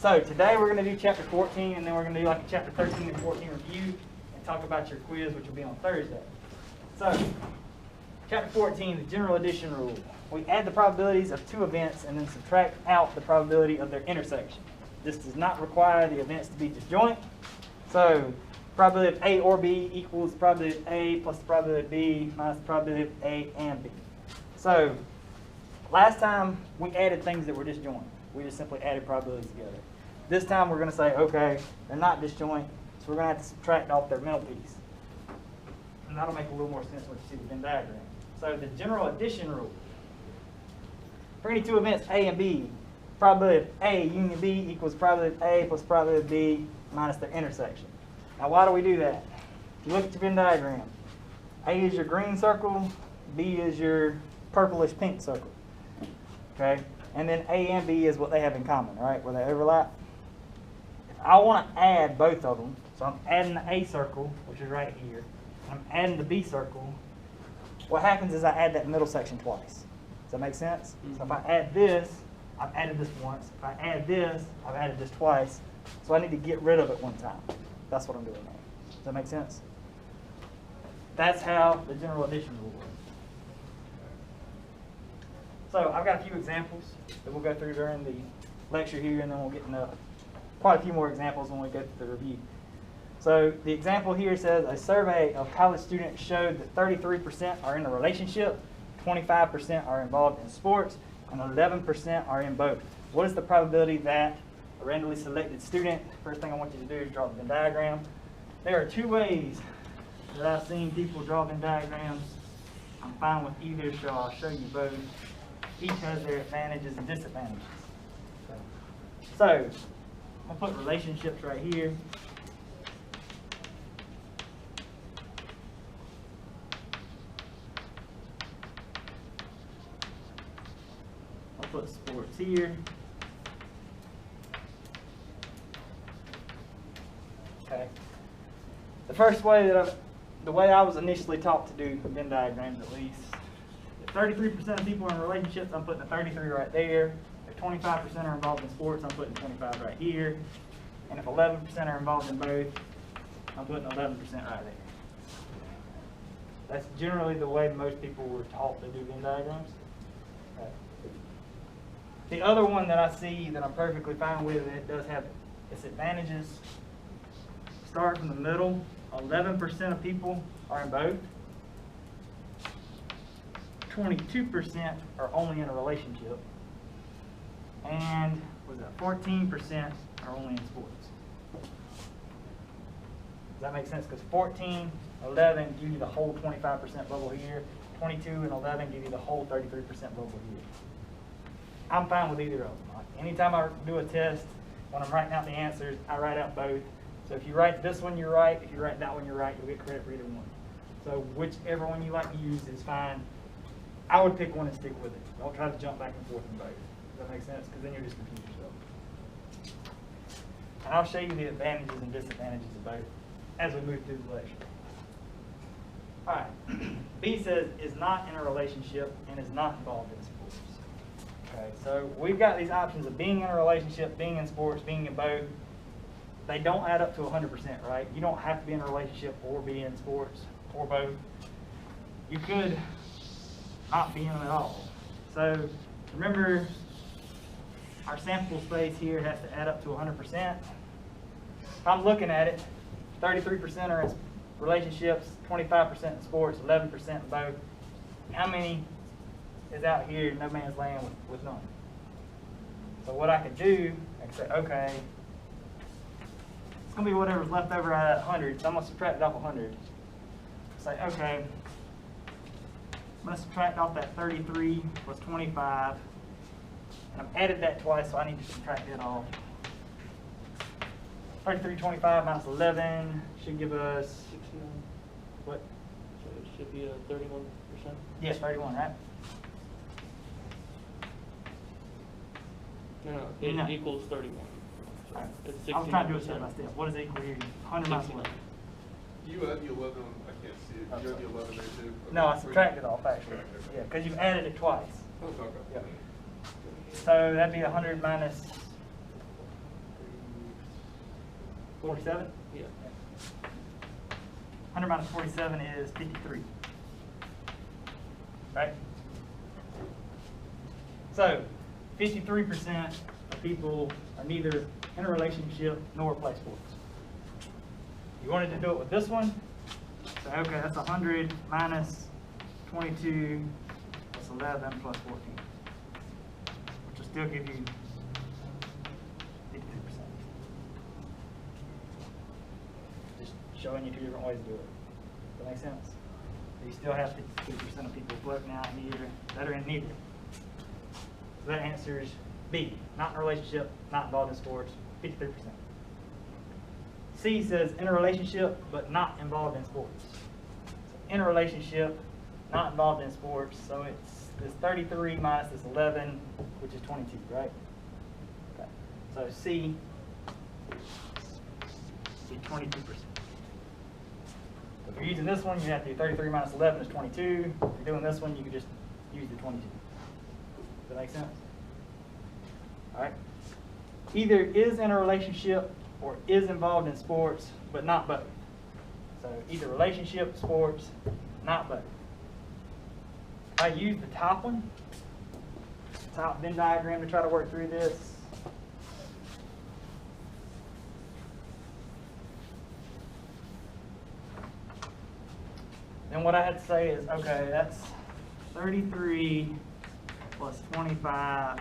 So today we're going to do chapter 14, and then we're going to do like a chapter 13 and 14 review and talk about your quiz, which will be on Thursday. So, chapter 14, the general addition rule. We add the probabilities of two events and then subtract out the probability of their intersection. This does not require the events to be disjoint. So, probability of A or B equals the probability of A plus the probability of B minus the probability of A and B. So, last time we added things that were disjoint. We just simply added probabilities together. This time we're going to say, okay, they're not disjoint, so we're going to have to subtract off their middle piece. And that'll make a little more sense when you see the Venn diagram. So the general addition rule. For any two events, A and B, probability of A union B equals probability of A plus probability of B minus their intersection. Now why do we do that? If you look at your Venn diagram, A is your green circle, B is your purplish pink circle. Okay? And then A and B is what they have in common, right? Where they overlap. If I want to add both of them, so I'm adding the A circle, which is right here, and I'm adding the B circle, what happens is I add that middle section twice. Does that make sense? So if I add this, I've added this once. If I add this, I've added this twice. So I need to get rid of it one time. That's what I'm doing now. Does that make sense? That's how the general addition rule works. So I've got a few examples that we'll go through during the lecture here, and then we'll get into quite a few more examples when we go through the review. So the example here says a survey of college students showed that 33% are in a relationship, 25% are involved in sports, and 11% are in both. What is the probability that a randomly selected student, first thing I want you to do is draw the Venn diagram. There are two ways that I've seen people draw Venn diagrams. I'm fine with either, so I'll show you both. Each has their advantages and disadvantages. So I'm going to put relationships right here. I'll put sports here. Okay. The first way the way I was initially taught to do Venn diagrams, at least, if 33% of people are in relationships, I'm putting a 33 right there. If 25% are involved in sports, I'm putting 25 right here. And if 11% are involved in both, I'm putting 11% right there. That's generally the way most people were taught to do Venn diagrams. Okay. The other one that I see that I'm perfectly fine with, and it does have its advantages, start from the middle. 11% of people are in both. 22% are only in a relationship. And was that 14% are only in sports. Does that make sense? Because 14, 11 give you the whole 25% bubble here. 22 and 11 give you the whole 33% bubble here. I'm fine with either of them. Anytime I do a test, when I'm writing out the answers, I write out both. So if you write this one, you're right. If you write that one, you're right. You'll get credit for either one. So whichever one you like to use is fine. I would pick one and stick with it. Don't try to jump back and forth in both. Does that make sense? Because then you'll just confuse yourself. And I'll show you the advantages and disadvantages of both as we move through the lecture. All right. B says is not in a relationship and is not involved in sports. Okay. So we've got these options of being in a relationship, being in sports, being in both. They don't add up to 100%, right? You don't have to be in a relationship or be in sports or both. You could not be in them at all. So remember, our sample space here has to add up to 100%. If I'm looking at it, 33% are in relationships, 25% in sports, 11% in both. How many is out here no man's land with none? So what I could do, I could say, okay, it's going to be whatever's left over out of that 100, so I'm going to subtract it off 100. Say, okay, I'm going to subtract off that 33 plus 25. And I've added that twice, so I need to subtract it off. 33, 25 minus 11 should give us 69. what? So it should be a 31%? Yes, 31, right? No, it No. equals 31. So Right. it's I was trying to do it 69%. step by step. What does it equal here? 100 minus 11. You have the 11, I can't see it. You have the 11 there too? No, I subtracted off actually. Okay. Yeah, because you've added it twice. Okay. Yeah. So that'd be 100 minus 47? Yeah. 100 minus 47 is 53. Right? So, 53% of people are neither in a relationship nor play sports. You wanted to do it with this one, so okay, that's 100 minus 22 plus 11 plus 14, which will still give you 52%. Just showing you two different ways to do it. Does that make sense? You still have 52% of people floating out here that are in neither. So that answers B, not in a relationship, not involved in sports, 53%. C says in a relationship, but not involved in sports. So in a relationship, not involved in sports, so it's this 33 minus this 11, which is 22, right? Okay. So C is 22%. If you're using this one, you have to do 33 minus 11 is 22. If you're doing this one, you can just use the 22. Does that make sense? All right. Either is in a relationship or is involved in sports, but not both. So either relationship, sports, not both. I use the top one, top Venn diagram to try to work through this. Then what I had to say is, okay, that's 33 plus 25.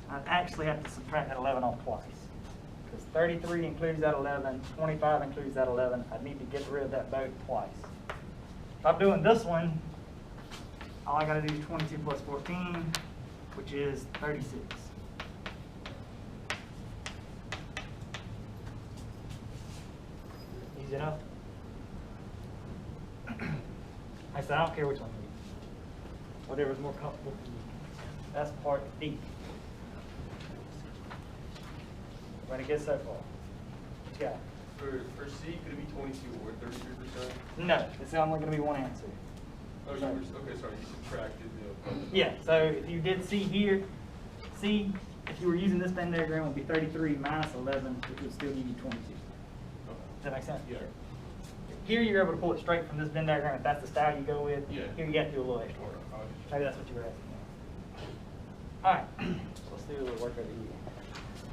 I actually have to subtract that 11 off twice. Because 33 includes that 11, 25 includes that 11. I need to get rid of that both twice. If I'm doing this one, all I got to do is 22 plus 14, which is 36. Easy enough? I said, I don't care which one you use. Whatever's more comfortable for you. That's part D. Everybody get so far? What you got? For C, could it be 22 or 33%? No, it's only going to be one answer. Oh, you were, okay, sorry, you subtracted the. Yeah, so if you did C here, C, if you were using this Venn diagram, it would be 33 minus 11, which would still give you 22. Okay. Does that make sense? Yeah. Here you're able to pull it straight from this Venn diagram if that's the style you go with. Yeah. Here you have to do a little extra work. Maybe that's what you were asking. All right, so let's do a little work over here.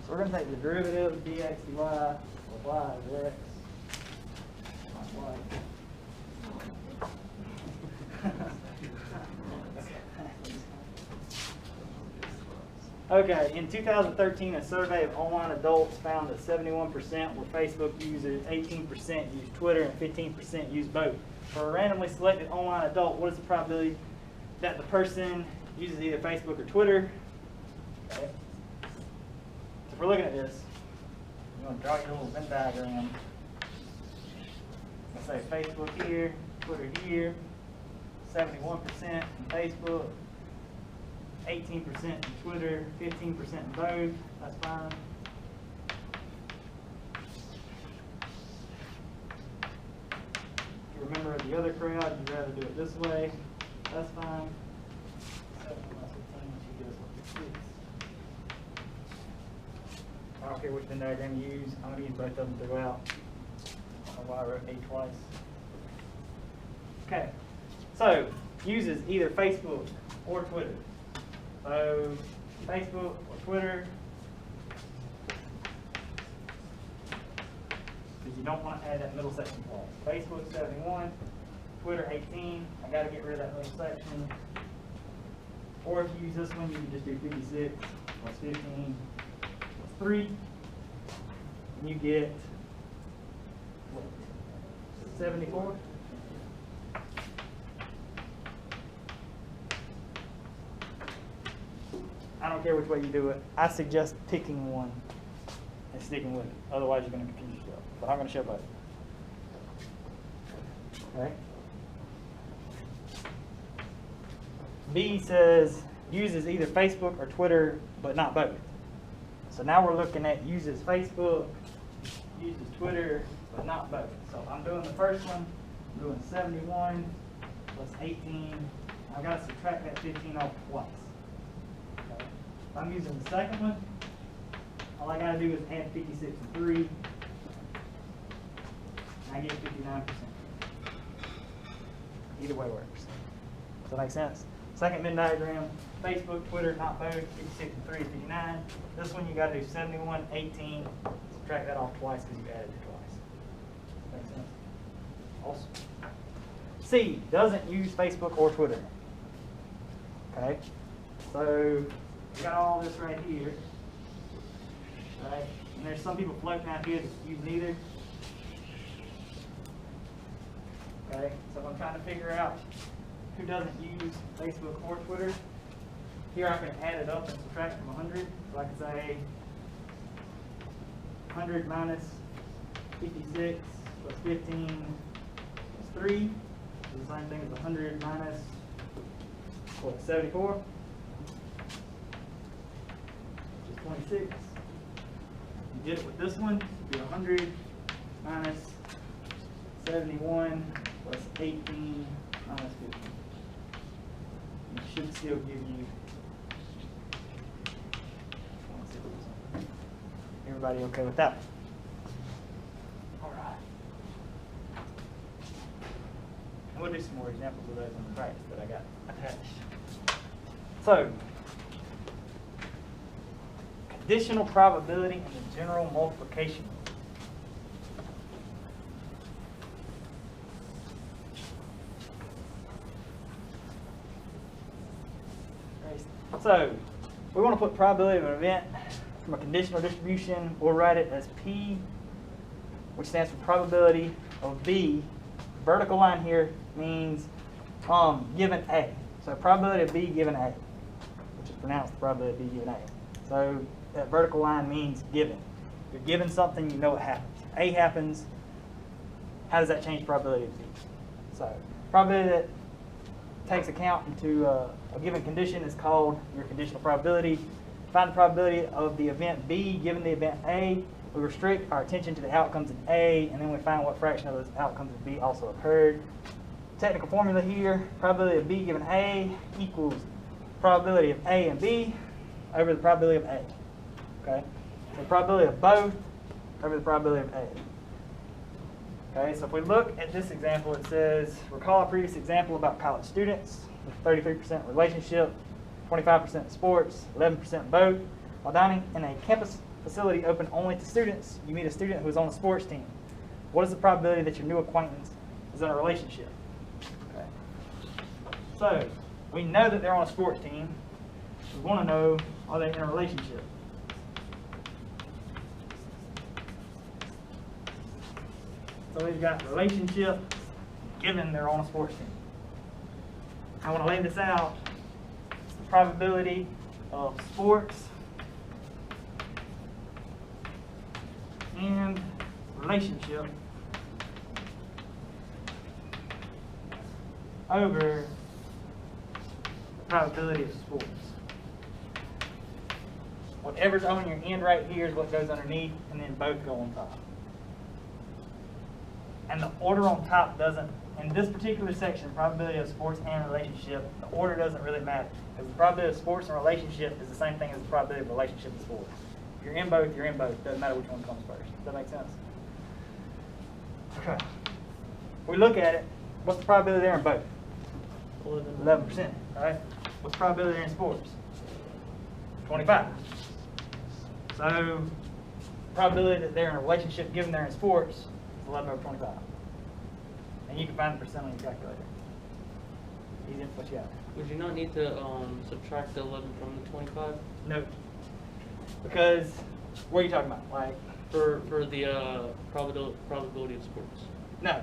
So we're going to take the derivative of dx dy, or y is x, minus y. Okay, in 2013, a survey of online adults found that 71% were Facebook users, 18% used Twitter, and 15% used both. For a randomly selected online adult, what is the probability that the person uses either Facebook or Twitter? Okay. So if we're looking at this, you want to draw your little Venn diagram. Let's say Facebook here, Twitter here, 71% in Facebook, 18% in Twitter, 15% in both. That's fine. If you remember the other crowd, you'd rather do it this way. That's fine. 7 plus 15 should give us 56. I don't care which Venn diagram you use. I'm going to use both of them throughout. I don't know why I wrote A twice. Okay. So, uses either Facebook or Twitter. So, Facebook or Twitter, because you don't want to add that middle section twice. Facebook 71, Twitter 18. I got to get rid of that middle section. Or if you use this one, you can just do 56 plus 15 plus 3, and you get what, 74. I don't care which way you do it. I suggest picking one and sticking with it. Otherwise, you're going to confuse yourself. But I'm going to show both. Okay. B says uses either Facebook or Twitter, but not both. So now we're looking at uses Facebook, uses Twitter, but not both. So I'm doing the first one. I'm doing 71 plus 18. I've got to subtract that 15 off twice. If I'm using the second one, all I got to do is add 56 and 3. I get 59%. Either way works. Does that make sense? Second Venn diagram, Facebook, Twitter, not both, 56 and 3 is 59. This one you got to do 71, 18, subtract that off twice because you added it twice. Make sense? Awesome. C, doesn't use Facebook or Twitter. Okay, so we got all this right here, right? And there's some people floating out here that use neither. Okay, so if I'm trying to figure out who doesn't use Facebook or Twitter, here I can add it up and subtract from 100. So I can say 100 minus 56 plus 15 is 3. It's the same thing as 100 minus, what, 74? Which is 26. You did it with this one, it'd be 100 minus 71 plus 18 minus 15. It should still give you 26. Everybody okay with that? All right. And we'll do some more examples of those in the practice that I got attached. So, conditional probability and the general multiplication. So, we want to put probability of an event from a conditional distribution. We'll write it as P, which stands for probability of B. Vertical line here means given A. So probability of B given A, which is pronounced probability of B given A. So that vertical line means given. If you're given something, you know it happens. A happens. How does that change probability of B? So probability that takes account into a given condition is called your conditional probability. Find the probability of the event B given the event A. We restrict our attention to the outcomes in A, and then we find what fraction of those outcomes in B also occurred. Technical formula here, probability of B given A equals probability of A and B over the probability of A. Okay? So probability of both over the probability of A. Okay, so if we look at this example, it says, recall a previous example about college students with 33% relationship, 25% sports, 11% both. While dining in a campus facility open only to students, you meet a student who is on a sports team. What is the probability that your new acquaintance is in a relationship? Okay. So, we know that they're on a sports team. We want to know, are they in a relationship? So we've got relationship given they're on a sports team. I want to lay this out. It's the probability of sports and relationship over the probability of sports. Whatever's on your end right here is what goes underneath, and then both go on top. And the order on top doesn't, in this particular section, probability of sports and relationship, the order doesn't really matter. Because the probability of sports and relationship is the same thing as the probability of relationship and sports. If you're in both, you're in both. Doesn't matter which one comes first. Does that make sense? Okay. We look at it, what's the probability there in both? 11%, right? What's the probability there in sports? 25. So, probability that they're in a relationship given they're in sports is 11 over 25. And you can find the percent on your calculator. Easy to put you out. Would you not need to subtract the 11 from the 25? No. Because, what are you talking about? Like, For the probability of sports. no,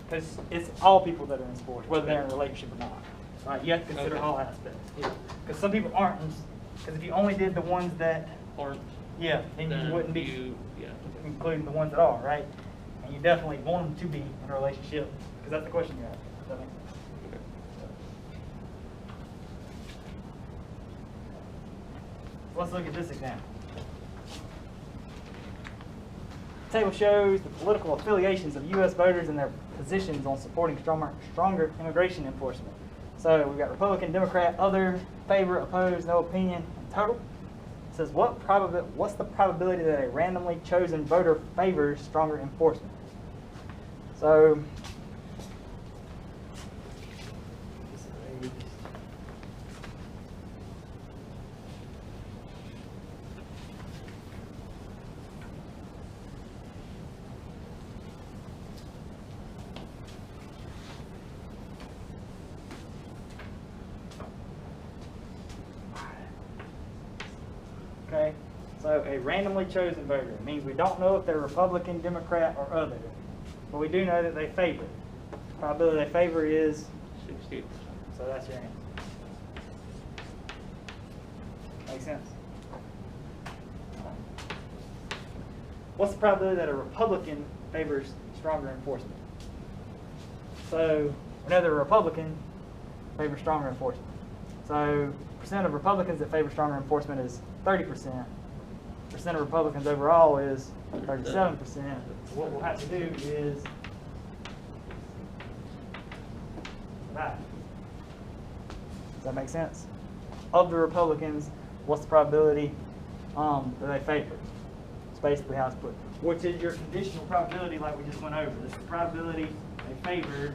because it's all people that are in sports, whether they're in a relationship or not. Right? You have to consider Okay. all aspects. Because some people aren't. Because if you only did the ones that, Aren't. yeah, then you wouldn't be Yeah. including the ones that are, right? And you definitely want them to be in a relationship, because that's the question you're asking. Does that make sense? So let's look at this example. The table shows the political affiliations of U.S. voters and their positions on supporting stronger immigration enforcement. So we've got Republican, Democrat, other, favor, opposed, no opinion, and total. It says what's the probability that a randomly chosen voter favors stronger enforcement? So, okay, so a randomly chosen voter means we don't know if they're Republican, Democrat, or other, but we do know that they favor. Probability they favor is 68%. so that's your answer. Make sense? What's the probability that a Republican favors stronger enforcement? So we know that a Republican favors stronger enforcement. So percent of Republicans that favor stronger enforcement is 30%. Percent of Republicans overall is 37%. What we'll have to do is divide. Does that make sense? Of the Republicans, what's the probability that they favor? It's basically how it's put. Which is your conditional probability like we just went over. This is the probability they favored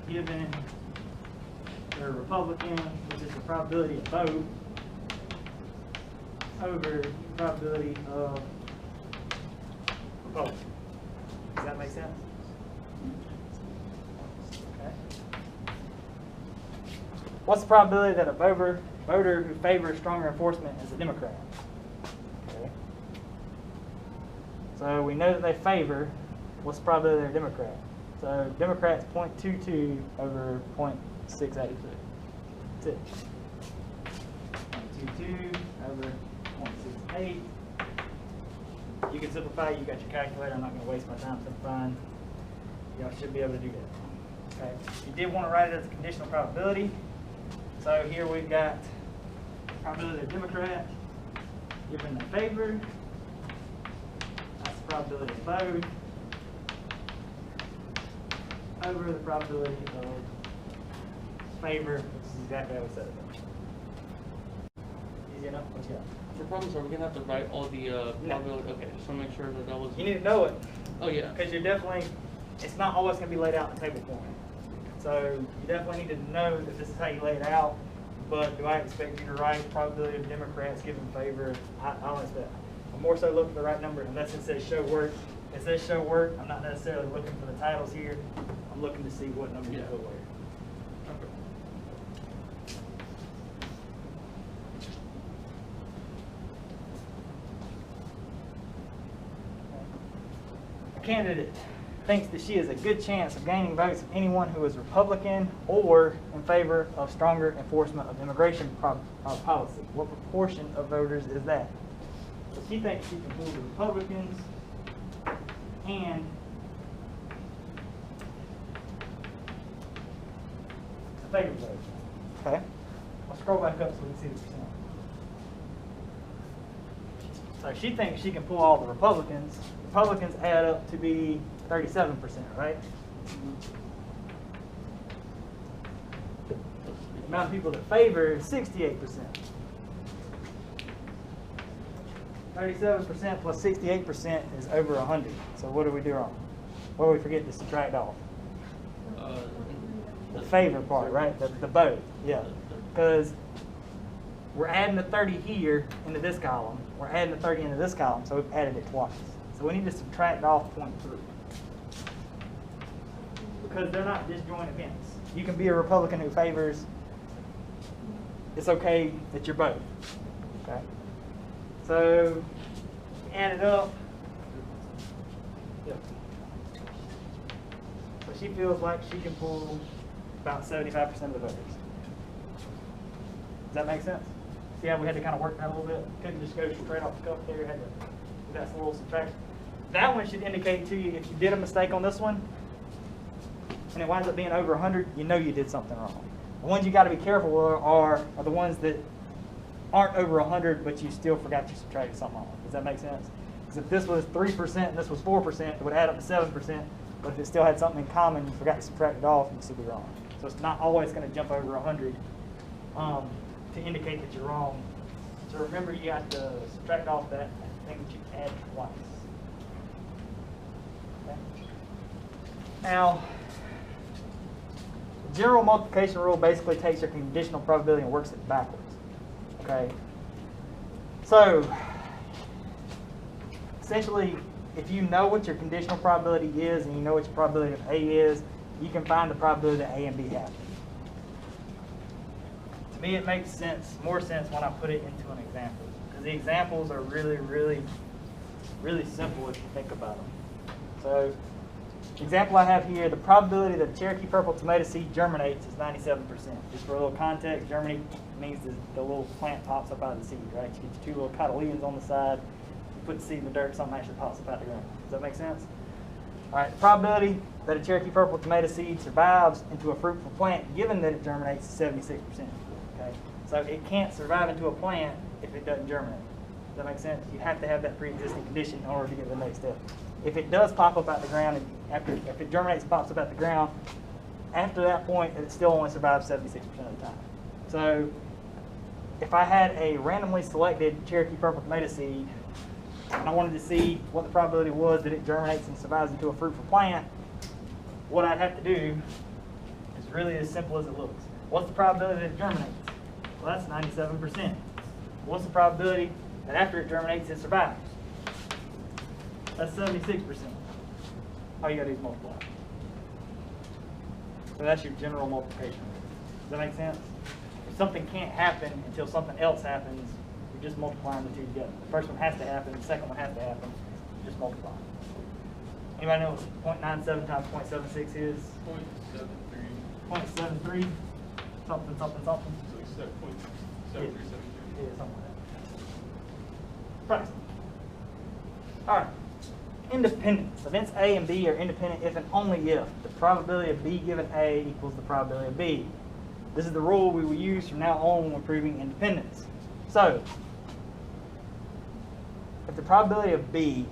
given their Republican, which is the probability of vote, over the probability of Republican. Does that make sense? Okay. What's the probability that a voter who favors stronger enforcement is a Democrat? Okay. So we know that they favor. What's the probability they're a Democrat? So Democrats 0.22 over 0.686. That's it. 0.22 over 0.68. You can simplify. You got your calculator. I'm not going to waste my time simplifying. Y'all should be able to do that. Okay. You did want to write it as a conditional probability. So here we've got probability of Democrat given the favor. That's the probability of vote over the probability of favor, which is exactly how we said it. Easy enough? What you got? For problem solving, we're gonna have to write all the probability. Okay, just want to make sure that that was. You need to know it. Oh yeah. Because you're definitely, it's not always going to be laid out in the table form. So you definitely need to know that this is how you lay it out. But do I expect you to write probability of Democrats given favor? I don't expect. I'm more so looking for the right number unless it says show work. If it says show work, I'm not necessarily looking for the titles here. I'm looking to see what number you put where. A candidate thinks that she has a good chance of gaining votes of anyone who is Republican or in favor of stronger enforcement of immigration policy. What proportion of voters is that? So she thinks she can pull the Republicans and the favor vote. Okay. I'll scroll back up so we can see the percent. So she thinks she can pull all the Republicans. Republicans add up to be 37%, right? The amount of people that favor is 68%. 37% plus 68% is over 100. So what do we do wrong? What do we forget to subtract off? The favor part, right? The vote, yeah. Because we're adding the 30 here into this column. We're adding the 30 into this column, so we've added it twice. So we need to subtract off 0.3. Because they're not disjoint events. You can be a Republican who favors. It's okay that you're both. Okay. So add it up. Yep. So she feels like she can pull about 75% of the voters. Does that make sense? See how we had to kind of work that a little bit? Couldn't just go straight off the cuff there. Had to do that little subtraction. That one should indicate to you if you did a mistake on this one and it winds up being over 100, you know you did something wrong. The ones you got to be careful are the ones that aren't over 100, but you still forgot you subtracted something off. Does that make sense? Because if this was 3% and this was 4%, it would add up to 7%. But if it still had something in common, you forgot to subtract it off, you'd still be wrong. So it's not always going to jump over 100 to indicate that you're wrong. So remember, you have to subtract off that thing that you add twice. Okay? Now, the general multiplication rule basically takes your conditional probability and works it backwards. Okay? So, essentially, if you know what your conditional probability is and you know what your probability of A is, you can find the probability that A and B happen. To me, it makes more sense when I put it into an example. Because the examples are really, really, really simple if you think about them. So, the example I have here, the probability that Cherokee purple tomato seed germinates is 97%. Just for a little context, germinate means the little plant pops up out of the seed, right? You get your two little cotyledons on the side, you put the seed in the dirt, something actually pops up out the ground. Does that make sense? All right, the probability that a Cherokee purple tomato seed survives into a fruitful plant, given that it germinates, is 76%. Okay, so it can't survive into a plant if it doesn't germinate. Does that make sense? You have to have that pre-existing condition in order to get to the next step. If it does pop up out the ground, and if it germinates and pops up out the ground, after that point, it still only survives 76% of the time. So, if I had a randomly selected Cherokee purple tomato seed, and I wanted to see what the probability was that it germinates and survives into a fruitful plant, what I'd have to do is really as simple as it looks. What's the probability that it germinates? Well, that's 97%. What's the probability that after it germinates, it survives? That's 76%. All you gotta do is multiply. So that's your general multiplication rule. Does that make sense? If something can't happen until something else happens, you're just multiplying the two together. The first one has to happen, the second one has to happen, just multiply. Anybody know what 0.97 times 0.76 is? 0.73. 0.73, something, something, something. So you said 0.7372. Yeah, something like that. Right. All right. Independence. Events A and B are independent if and only if the probability of B given A equals the probability of B. This is the rule we will use from now on when proving independence. So, if the probability of B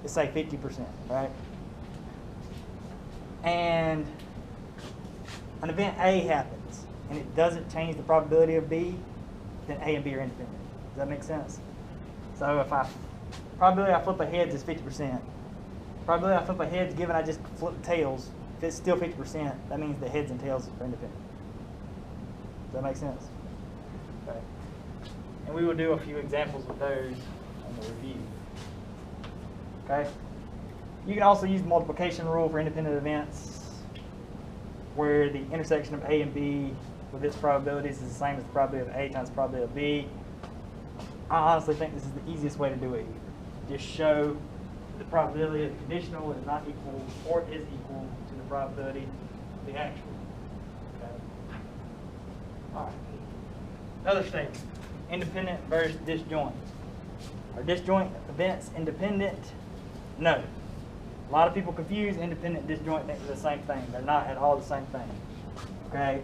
is, say, 50%, right? And an event A happens, and it doesn't change the probability of B, then A and B are independent. Does that make sense? So if probability I flip a heads is 50%. Probability I flip a heads given I just flip the tails, if it's still 50%, that means the heads and tails are independent. Does that make sense? Okay. And we will do a few examples of those on the review. Okay. You can also use the multiplication rule for independent events, where the intersection of A and B with its probabilities is the same as the probability of A times the probability of B. I honestly think this is the easiest way to do it here. Just show the probability of the conditional is not equal or is equal to the probability of the actual. Okay. All right. Another statement. Independent versus disjoint. Are disjoint events independent? No. A lot of people confuse independent and disjoint, think they're the same thing. They're not at all the same thing. Okay?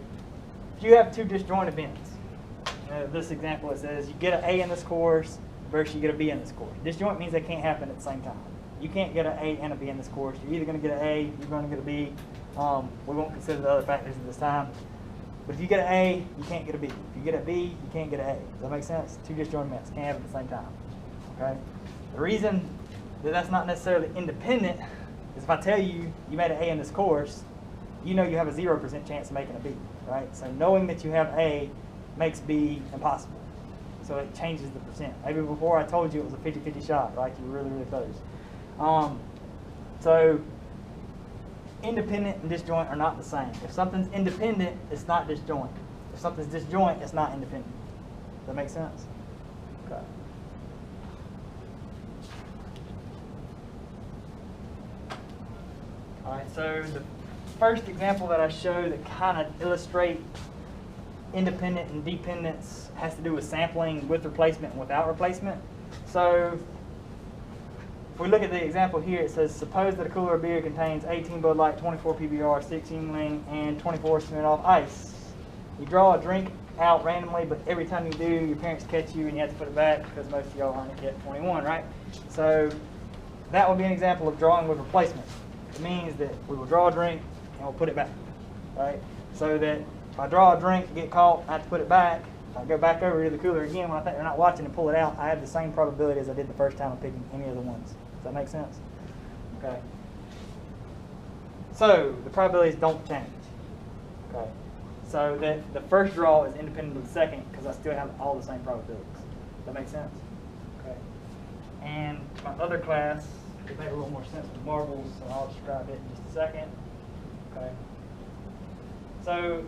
If you have two disjoint events, this example, it says you get an A in this course versus you get a B in this course. Disjoint means they can't happen at the same time. You can't get an A and a B in this course. You're either going to get an A, you're going to get a B. We won't consider the other factors at this time. But if you get an A, you can't get a B. If you get a B, you can't get an A. Does that make sense? Two disjoint events can't happen at the same time. Okay? The reason that that's not necessarily independent is if I tell you you made an A in this course, you know you have a 0% chance of making a B, right? So knowing that you have A makes B impossible. So it changes the percent. Maybe before I told you it was a 50-50 shot, right? You were really, really close. So independent and disjoint are not the same. If something's independent, it's not disjoint. If something's disjoint, it's not independent. Does that make sense? Okay. All right, so the first example that I show that kind of illustrate independent and dependence has to do with sampling with replacement and without replacement. So if we look at the example here, it says, suppose that a cooler of beer contains 18 Bud Light, 24 PBR, 6 Yuengling, and 24 Smirnoff Ice. You draw a drink out randomly, but every time you do, your parents catch you and you have to put it back because most of y'all aren't yet 21, right? So that would be an example of drawing with replacement. It means that we will draw a drink and we'll put it back, right? So that if I draw a drink, get caught, I have to put it back. If I go back over to the cooler again when I think they're not watching and pull it out, I have the same probability as I did the first time of picking any of the ones. Does that make sense? Okay. So the probabilities don't change. Okay. So that the first draw is independent of the second because I still have all the same probabilities. Does that make sense? Okay. And my other class, it made a little more sense with marbles, so I'll describe it in just a second. Okay. So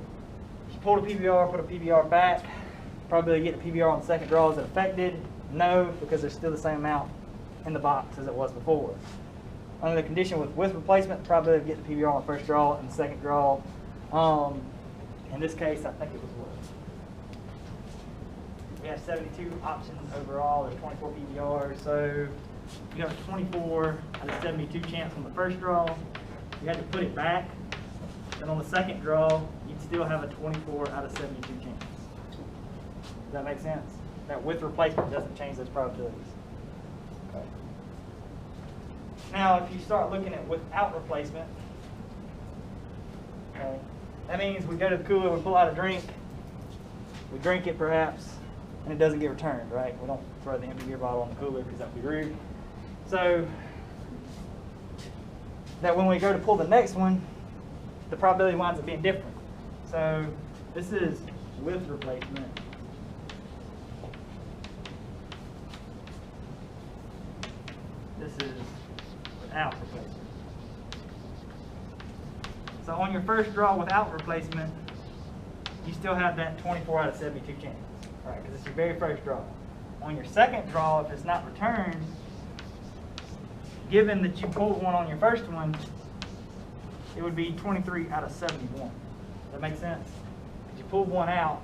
if you pull the PBR, put a PBR back, probability of getting the PBR on the second draw, is it affected? No, because there's still the same amount in the box as it was before. Under the condition with replacement, the probability of getting the PBR on the first draw and the second draw, in this case, I think it was what? We have 72 options overall. There's 24 PBRs, so you have a 24 out of 72 chance on the first draw. You had to put it back. Then on the second draw, you'd still have a 24 out of 72 chance. Does that make sense? That with replacement doesn't change those probabilities. Okay. Now, if you start looking at without replacement, okay, that means we go to the cooler, we pull out a drink, we drink it perhaps, and it doesn't get returned, right? We don't throw the empty beer bottle on the cooler because that would be rude. So that when we go to pull the next one, the probability winds up being different. So this is with replacement. This is without replacement. So on your first draw without replacement, you still have that 24 out of 72 chance, right? Because it's your very first draw. On your second draw, if it's not returned, given that you pulled one on your first one, it would be 23 out of 71. Does that make sense? Because you pulled one out,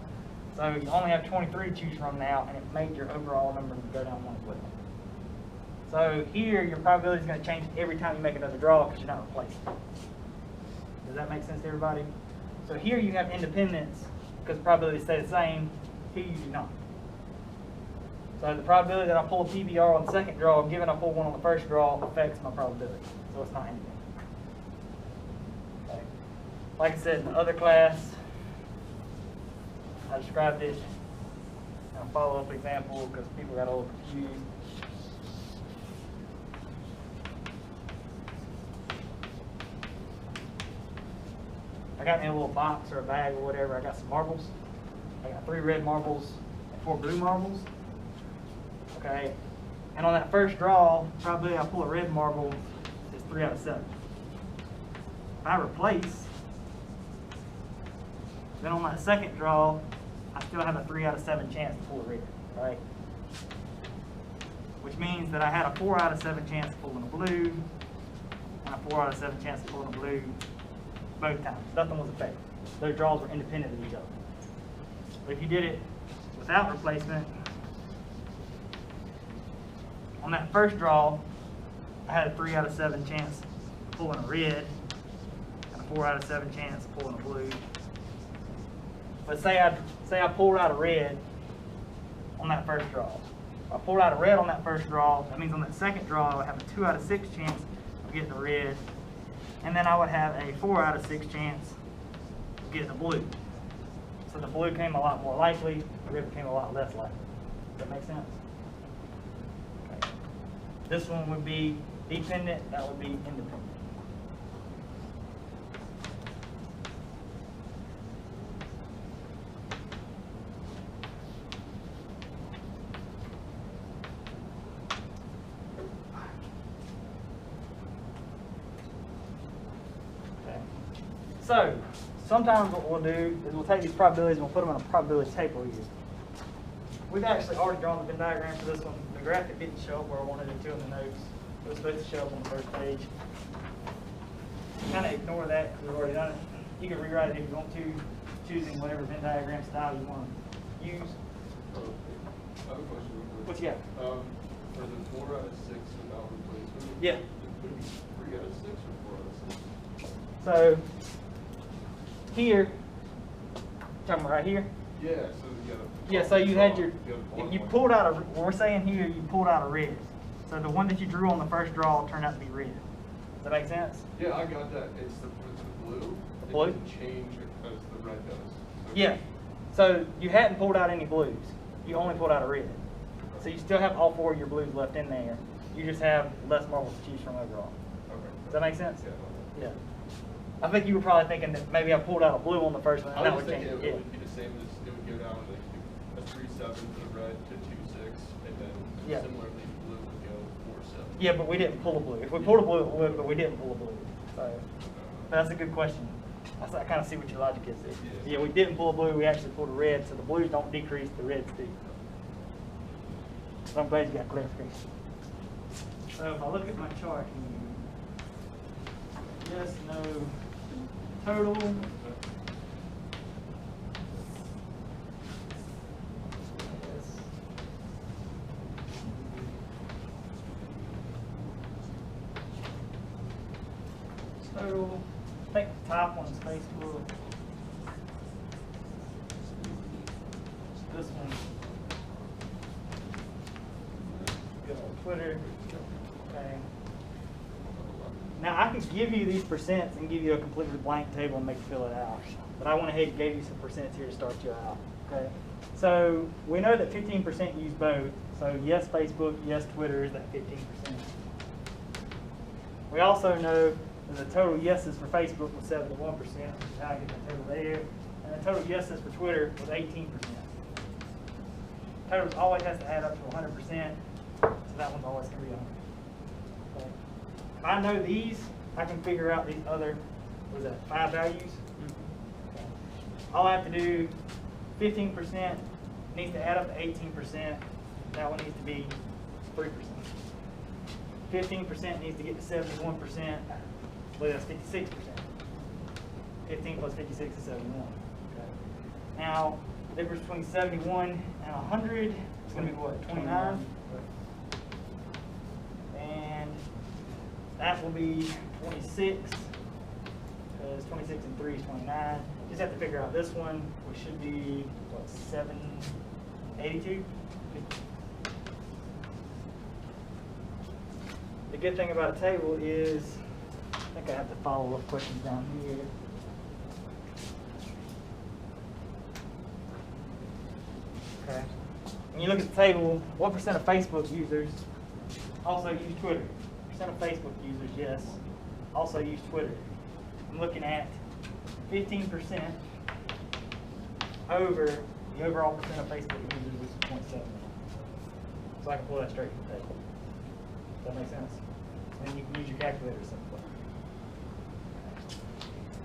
so you only have 23 to choose from now, and it made your overall number go down one as well. So here, your probability is going to change every time you make another draw because you're not replacing. Does that make sense to everybody? So here you have independence because probabilities stay the same. Here you do not. So the probability that I pull a PBR on the second draw, given I pull one on the first draw, affects my probability. So it's not anything. Okay. Like I said, in the other class, I described it in a follow-up example because people got a little confused. I got in a little box or a bag or whatever. I got some marbles. I got 3 red marbles and 4 blue marbles. Okay, and on that first draw, probably I pull a red marble, it's 3 out of 7. If I replace, then on my second draw, I still have a 3 out of 7 chance to pull a red, right? Which means that I had a 4 out of 7 chance of pulling a blue, and a 4 out of 7 chance of pulling a blue both times. Nothing was affected. Those draws were independent of each other. But if you did it without replacement, on that first draw, I had a 3 out of 7 chance of pulling a red, and a 4 out of 7 chance of pulling a blue. But say I pulled out a red on that first draw. If I pulled out a red on that first draw, that means on that second draw, I would have a 2 out of 6 chance of getting a red, and then I would have a 4 out of 6 chance of getting a blue. So the blue came a lot more likely, the red became a lot less likely. Does that make sense? Okay. This one would be dependent, that would be independent. So, sometimes what we'll do is we'll take these probabilities and we'll put them in a probability table here. We've actually already drawn the Venn diagram for this one. The graphic didn't show up where I wanted it to in the notes. It was supposed to show up on the first page. Kind of ignore that because we've already done it. You can rewrite it if you want to, choosing whatever Venn diagram style you want to use. I have a question real quick. What you got? For the 4 out of 6 without replacement? Yeah. Would it be 3 out of 6 or 4 out of 6? So, here, talking about right here? Yeah, so you got a... Yeah, so you had your, if you pulled out a, we're saying here you pulled out a red. So the one that you drew on the first draw turned out to be red. Does that make sense? Yeah, I got that. It's the blue. The blue? It doesn't change as the red does. So Yeah. So you hadn't pulled out any blues. You only pulled out a red. So you still have all 4 of your blues left in there. You just have less marbles to choose from overall. Okay. Does that make sense? Yeah. Yeah. I think you were probably thinking that maybe I pulled out a blue on the first one. I and was that just would thinking change it it. would be the same as, it would go down like a 3-7 for the red to 2-6, and then Yeah. similarly blue would go 4-7. Yeah, but we didn't pull a blue. If we pulled a blue, it would, but we didn't pull a blue. So that's a good question. I kind of see what your logic is there. Yeah. Yeah, we didn't pull a blue. We actually pulled a red, so the blues don't decrease, the reds do. So I'm glad you got clarification. So if I look at my chart here, yes, no, total. Yes. Total. I think the top one's Facebook. This one. Good old Twitter. Okay. Now I could give you these percents and give you a completely blank table and make you fill it out. But I went ahead and gave you some percents here to start you out. Okay. So we know that 15% use both. So yes, Facebook, yes, Twitter is that 15%. We also know that the total yeses for Facebook was 71%, which is how I get the total there. And the total yeses for Twitter was 18%. Totals always has to add up to 100%, so that one's always going to be 100. Okay. If I know these, I can figure out these other, what is that, 5 values? Okay. All I have to do, 15% needs to add up to 18%. That one needs to be 3%. 15% needs to get to 71%. Well, that's 56%. 15 plus 56 is 71. Okay. Now, the difference between 71 and 100 is going to be what, 29? And that will be 26, because 26 and 3 is 29. Just have to figure out this one, which should be, what, 782? The good thing about a table is, I think I have the follow-up questions down here. Okay. When you look at the table, what percent of Facebook users also use Twitter? Percent of Facebook users, yes, also use Twitter. I'm looking at 15% over the overall percent of Facebook users, which is 0.7. So I can pull that straight from the table. Does that make sense? And you can use your calculator simply.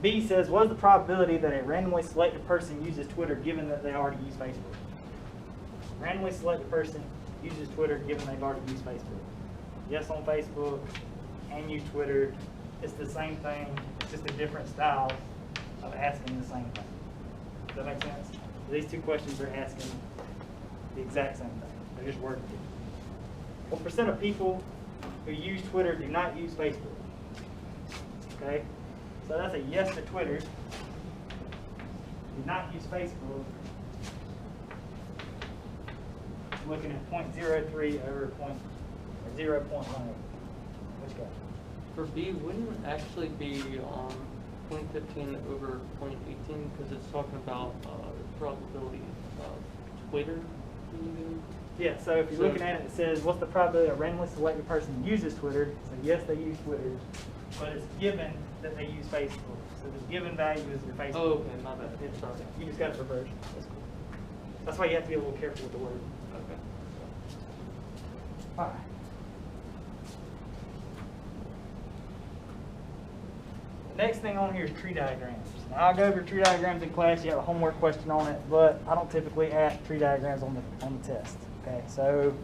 B says, what is the probability that a randomly selected person uses Twitter given that they already use Facebook? Randomly selected person uses Twitter given they've already used Facebook. Yes on Facebook and use Twitter. It's the same thing, it's just a different style of asking the same thing. Does that make sense? These two questions are asking the exact same thing. They're just worded different. What percent of people who use Twitter do not use Facebook? Okay, so that's a yes to Twitter. Do not use Facebook. Looking at 0.03 over 0.18. Which guy? For B, wouldn't it actually be 0.15 over 0.18 because it's talking about the probability of Twitter using? Yeah, so if you're looking at it, it says, what's the probability a randomly selected person uses Twitter? So yes, they use Twitter, but it's given that they use Facebook. So the given value is your Facebook. Oh, okay, my bad. It's Sorry. You just got it reversed. That's cool. That's why you have to be a little careful with the word. Okay. All right. The next thing on here is tree diagrams. Now, I'll go over tree diagrams in class. You have a homework question on it, but I don't typically ask tree diagrams on the test. Okay, so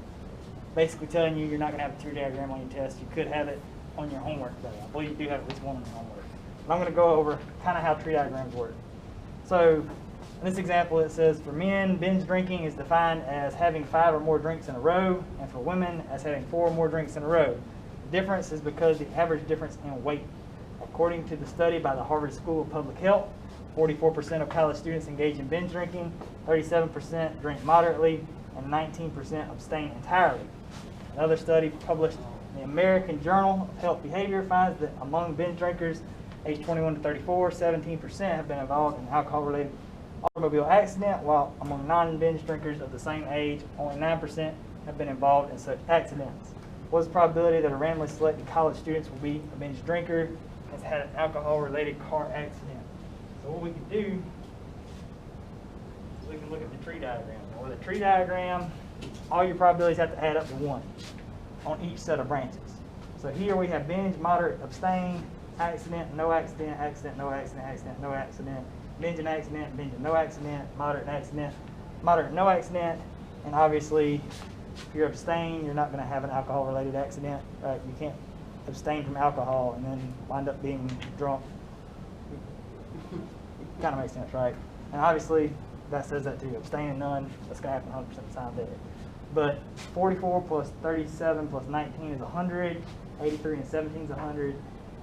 basically telling you you're not going to have a tree diagram on your test. You could have it on your homework though. I believe you do have at least one on your homework. And I'm going to go over kind of how tree diagrams work. So in this example, it says for men, binge drinking is defined as having 5 or more drinks in a row, and for women as having 4 or more drinks in a row. The difference is because the average difference in weight. According to the study by the Harvard School of Public Health, 44% of college students engage in binge drinking, 37% drink moderately, and 19% abstain entirely. Another study published in the American Journal of Health Behavior finds that among binge drinkers aged 21 to 34, 17% have been involved in alcohol-related automobile accident, while among non-binge drinkers of the same age, only 9% have been involved in such accidents. What is the probability that a randomly selected college students will be a binge drinker? has had an alcohol-related car accident. So what we can do is we can look at the tree diagram. Now, with a tree diagram, all your probabilities have to add up to 1 on each set of branches. So here we have binge, moderate, abstain, accident, no accident, accident, no accident, accident, no accident, binge and accident, binge and no accident, moderate and accident, moderate, no accident, and obviously if you're abstain, you're not going to have an alcohol-related accident. Right? You can't abstain from alcohol and then wind up being drunk. Kind of makes sense, right? And obviously that says that too. Abstain and none, that's going to happen 100% of the time there. But 44 plus 37 plus 19 is 100. 83 and 17 is 100.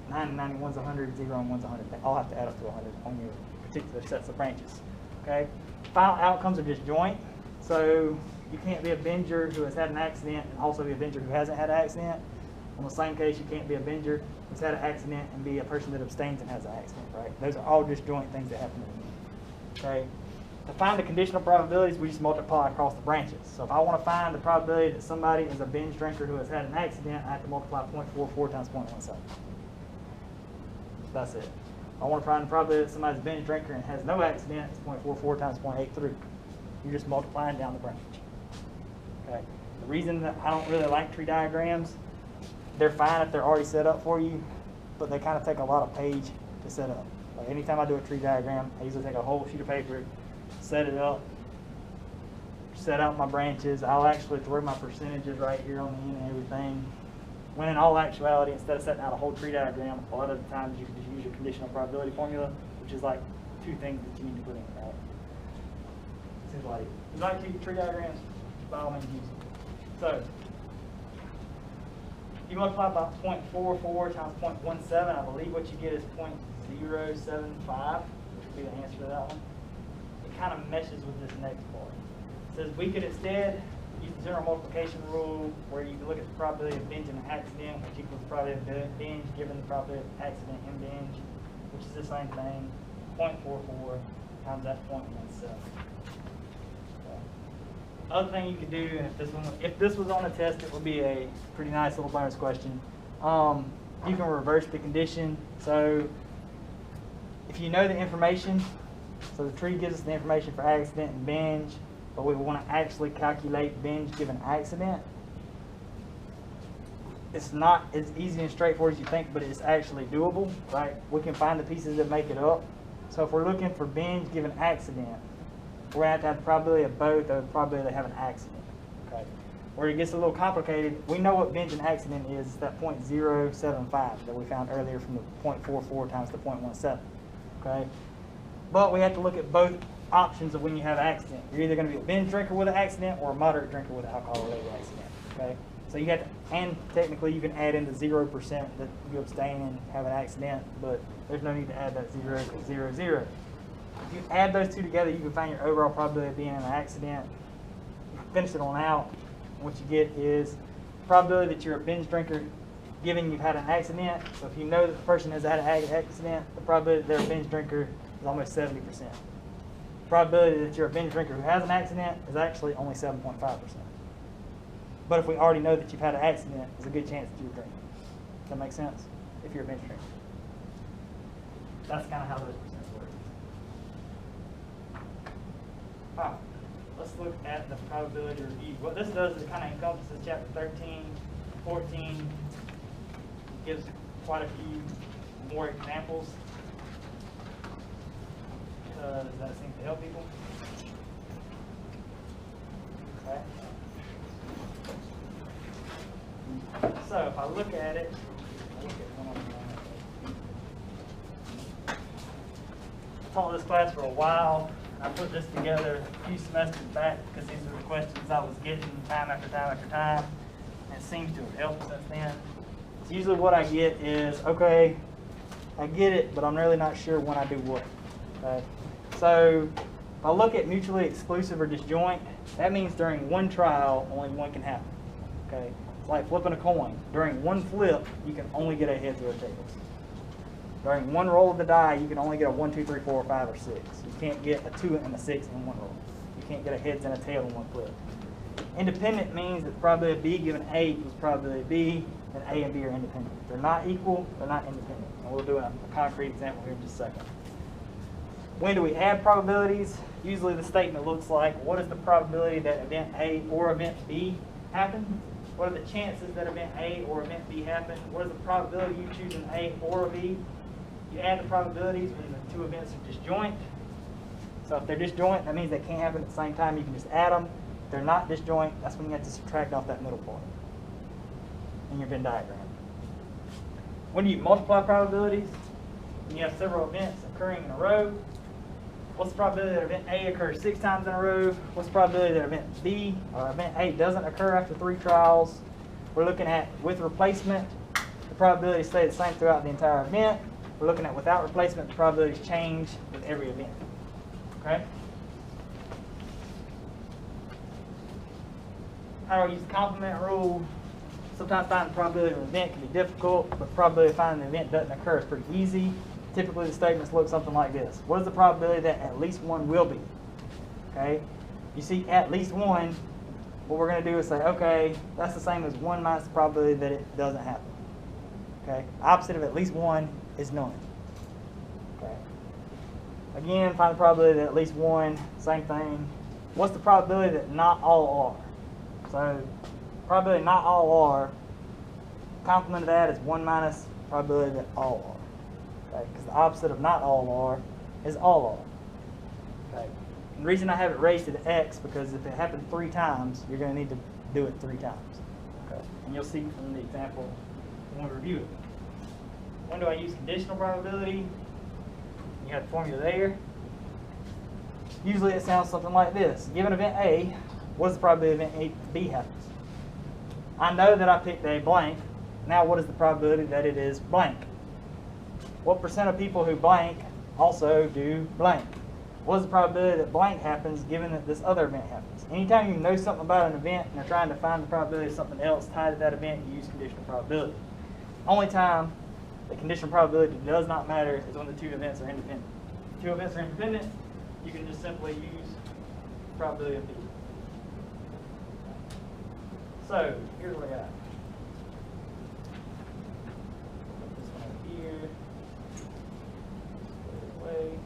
9 and 91 is 100. 0 and 1 is 100. They all have to add up to 100 on your particular sets of branches. Okay. Final outcomes are disjoint. So you can't be a binger who has had an accident and also be a binger who hasn't had an accident. On the same case, you can't be a binger who's had an accident and be a person that abstains and has an accident, right? Those are all disjoint things that happen in the game. Okay? To find the conditional probabilities, we just multiply across the branches. So if I want to find the probability that somebody is a binge drinker who has had an accident, I have to multiply 0.44 times 0.17. That's it. If I want to find the probability that somebody's a binge drinker and has no accident, it's 0.44 times 0.83. You're just multiplying down the branch. Okay. The reason that I don't really like tree diagrams, they're fine if they're already set up for you, but they kind of take a lot of page to set up. Like anytime I do a tree diagram, I usually take a whole sheet of paper, set it up, set out my branches. I'll actually throw my percentages right here on the end and everything. When in all actuality, instead of setting out a whole tree diagram, a lot of the times you can just use your conditional probability formula, which is like 2 things that you need to put in, right? Seems like, you like to use tree diagrams? By all means use them. So, you multiply by 0.44 times 0.17, I believe what you get is 0.075, which would be the answer to that one. It kind of meshes with this next part. It says we could instead use the general multiplication rule where you can look at the probability of binge and accident, which equals the probability of binge given the probability of accident and binge, which is the same thing, 0.44 times that 0.17. Other thing you could do, and if this was on the test, it would be a pretty nice little bonus question. You can reverse the condition. So if you know the information, so the tree gives us the information for accident and binge, but we want to actually calculate binge given accident. It's not as easy and straightforward as you think, but it's actually doable, right? We can find the pieces that make it up. So if we're looking for binge given accident, we're going to have the probability of both or the probability they have an accident. Okay. Where it gets a little complicated, we know what binge and accident is, that 0.075 that we found earlier from the 0.44 times the 0.17. Okay. But we have to look at both options of when you have an accident. You're either going to be a binge drinker with an accident or a moderate drinker with an alcohol-related accident. Okay. So you have to, and technically you can add in the 0% that you abstain and have an accident, but there's no need to add that 0 to 0, 0. If you add those two together, you can find your overall probability of being in an accident. You finish it on out, and what you get is the probability that you're a binge drinker given you've had an accident. So if you know that the person has had an accident, the probability that they're a binge drinker is almost 70%. The probability that you're a binge drinker who has an accident is actually only 7.5%. But if we already know that you've had an accident, there's a good chance that you're drinking. Does that make sense? If you're a binge drinker. That's kind of how those percents work. Alright, let's look at the probability review. What this does is it kind of encompasses chapter 13, 14, gives quite a few more examples. Does that seem to help people? Okay. So if I look at it, I taught this class for a while. I put this together a few semesters back because these are the questions I was getting time after time after time, and it seems to have helped since then. So usually what I get is, okay, I get it, but I'm really not sure when I do what. Okay? So if I look at mutually exclusive or disjoint, that means during one trial, only one can happen. Okay? It's like flipping a coin. During one flip, you can only get a heads or a tails. During one roll of the die, you can only get a 1, 2, 3, 4, 5, or 6. You can't get a 2 and a 6 in one roll. You can't get a heads and a tail in one flip. Independent means that probability of B given A equals probability of B. then A and B are independent. If they're not equal, they're not independent. And we'll do a concrete example here in just a second. When do we add probabilities? Usually the statement looks like, what is the probability that event A or event B happen? What are the chances that event A or event B happen? What is the probability you choose an A or a B? You add the probabilities when the two events are disjoint. So if they're disjoint, that means they can't happen at the same time. You can just add them. If they're not disjoint, that's when you have to subtract off that middle part in your Venn diagram. When do you multiply probabilities? When you have several events occurring in a row. What's the probability that event A occurs 6 times in a row? What's the probability that event B or event A doesn't occur after 3 trials? We're looking at with replacement, the probabilities stay the same throughout the entire event. We're looking at without replacement, the probabilities change with every event. Okay? How do I use the complement rule? Sometimes finding the probability of an event can be difficult, but the probability of finding an event doesn't occur is pretty easy. Typically the statements look something like this. What is the probability that at least one will be? Okay? You see at least one, what we're going to do is say, okay, that's the same as 1 minus the probability that it doesn't happen. Okay? Opposite of at least one is none. Okay? Again, find the probability that at least one, same thing. What's the probability that not all are? So, probability not all are, complement of that is 1 minus probability that all are. Okay? Because the opposite of not all are is all are. Okay? And the reason I have it raised to the x, because if it happened 3 times, you're going to need to do it 3 times. Okay? And you'll see from the example when we review it. When do I use conditional probability? You have the formula there. Usually it sounds something like this. Given event A, what is the probability event B happens? I know that I picked a blank. Now what is the probability that it is blank? What percent of people who blank also do blank? What is the probability that blank happens given that this other event happens? Anytime you know something about an event and are trying to find the probability of something else tied to that event, you use conditional probability. Only time the conditional probability does not matter is when the 2 events are independent. If 2 events are independent, you can just simply use probability of B. So, here's what I got. Put this one over here. Put it away.